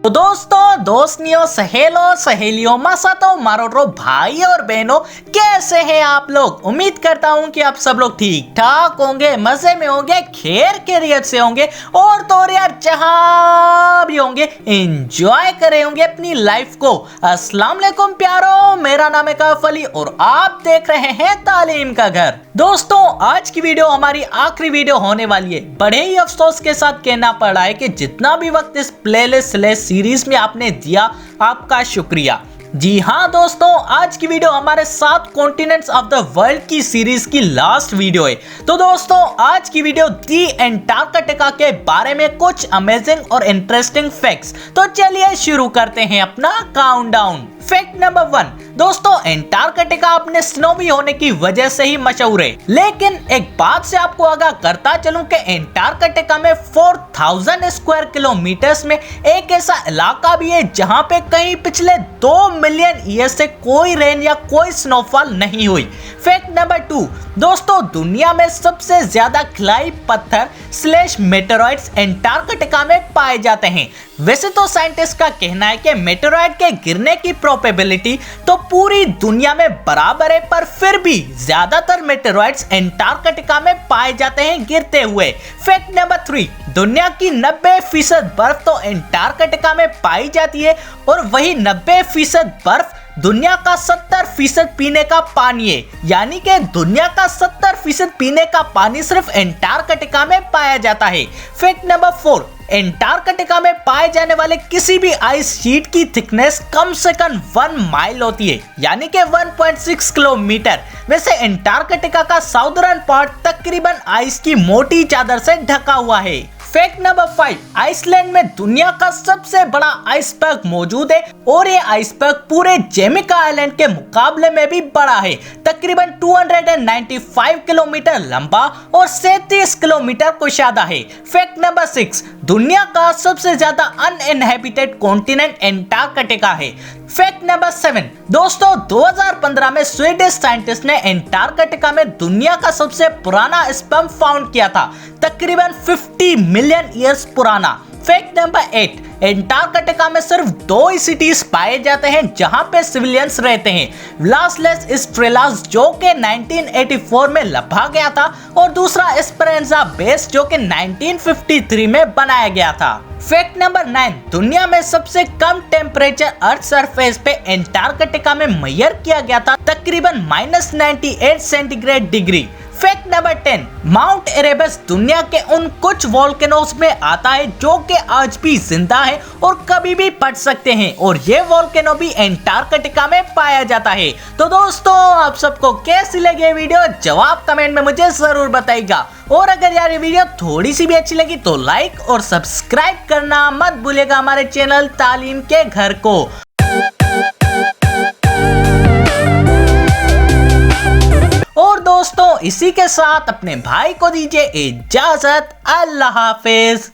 तो दोस्तों, दोस्तनियों, सहेलों, सहेलियों, मसातो, मारोटो, भाई और बहनों, कैसे हैं आप लोग। उम्मीद करता हूं कि आप सब लोग ठीक ठाक होंगे, मजे में होंगे, खैर खैरियत से होंगे और तो और यार जहां भी होंगे एंजॉय करे होंगे अपनी लाइफ को। अस्सलाम वालेकुम प्यारो, मेरा नाम है काफ अली और आप देख रहे हैं तालीम का घर। दोस्तों, आज की वीडियो हमारी आखिरी वीडियो होने वाली है। बड़े ही अफसोस के साथ कहना पड़ रहा है कि जितना भी वक्त इस प्लेलिस्ट सीरीज में आपने दिया, आपका शुक्रिया। जी हाँ दोस्तों, आज की वीडियो हमारे 7 कॉन्टिनेंट्स ऑफ द वर्ल्ड की सीरीज की लास्ट वीडियो है। तो दोस्तों, आज की वीडियो दी एंटार्कटिका के बारे में कुछ अमेजिंग और इंटरेस्टिंग फैक्ट्स। तो चलिए शुरू करते हैं अपना काउंटडाउन। फैक्ट नंबर 1, दोस्तों, एंटार्कटिका अपने स्नोवी होने की वजह से ही मशहूर है। लेकिन एक बात से आपको आगाह करता चलूं कि एंटार्कटिका में 4000 स्क्वायर किलोमीटर्स में एक ऐसा इलाका भी है जहां पे कहीं पिछले 2 मिलियन ईयर से कोई रेन या कोई स्नोफॉल नहीं हुई। फैक्ट नंबर 2, दोस्तों, दुनिया में सबसे ज्यादा खिलाई पत्थर / मेटेरॉइड्स एंटार्कटिका में पाए जाते हैं। वैसे तो साइंटिस्ट का कहना है कि मेटेरॉइड के गिरने की प्रोबेबिलिटी तो पूरी दुनिया में बराबर है, पर फिर भी ज्यादातर मेटेरॉइड्स एंटार्कटिका में पाए जाते हैं गिरते हुए। फैक्ट नंबर 3, दुनिया की 90% बर्फ तो एंटार्कटिका में पाई जाती है और वही 90% बर्फ दुनिया का 70% पीने का पानी है। यानी कि दुनिया का 70% पीने का पानी सिर्फ एंटार्कटिका में पाया जाता है। फैक्ट नंबर 4, एंटार्कटिका में पाए जाने वाले किसी भी आइस शीट की थिकनेस कम से कम 1 माइल होती है, यानी कि 1.6 किलोमीटर। वैसे एंटार्कटिका का साउदर्न पार्ट तकरीबन आइस की मोटी चादर से ढका हुआ है। फैक्ट नंबर 5, आइसलैंड में दुनिया का सबसे बड़ा आइसबर्ग मौजूद है और ये आइसबर्ग पूरे जमैका आइलैंड के मुकाबले में भी बड़ा है। तकरीबन 295 किलोमीटर लंबा और 37 किलोमीटर कुशादा है। फैक्ट नंबर 6, दुनिया का सबसे ज्यादा अनइनहेबिटेड कॉन्टिनेंट एंटार्कटिका है। फैक्ट नंबर 7, दोस्तों, 2015 में स्वीडिश साइंटिस्ट ने एंटार्कटिका में दुनिया का सबसे पुराना स्पर्म फाउंड किया था, तकरीबन 50 मिलियन ईयर्स पुराना। फैक्ट नंबर 8, एंटार्कटिका में सिर्फ 2 ही सिटीज पाए जाते हैं जहां पे सिविलियंस रहते हैं। लास लेस स्ट्रेलास जो कि 1984 में लभा गया था और दूसरा एस्पेरेंजा बेस जो कि 1953 में बनाया गया था। फैक्ट नंबर 9, दुनिया में सबसे कम टेम्परेचर अर्थ सरफेस पे एंटार्कटिका में मेजर किया गया था, तकरीबन -98 centigrade degree. Fact number 10, mount Erebus दुनिया के उन कुछ वोल्केनोस में आता है जो कि आज भी जिंदा है और कभी भी फट सकते हैं, और ये वोल्केनो भी एंटार्कटिका में पाया जाता है। तो दोस्तों, आप सबको कैसी लगी ये वीडियो, जवाब कमेंट में मुझे जरूर बताइएगा। और अगर यार ये वीडियो थोड़ी सी भी अच्छी लगी तो लाइक और सब्सक्राइब करना मत भूलिएगा हमारे चैनल तालीम के घर को। और दोस्तों, इसी के साथ अपने भाई को दीजिए इजाजत। अल्लाह हाफिज।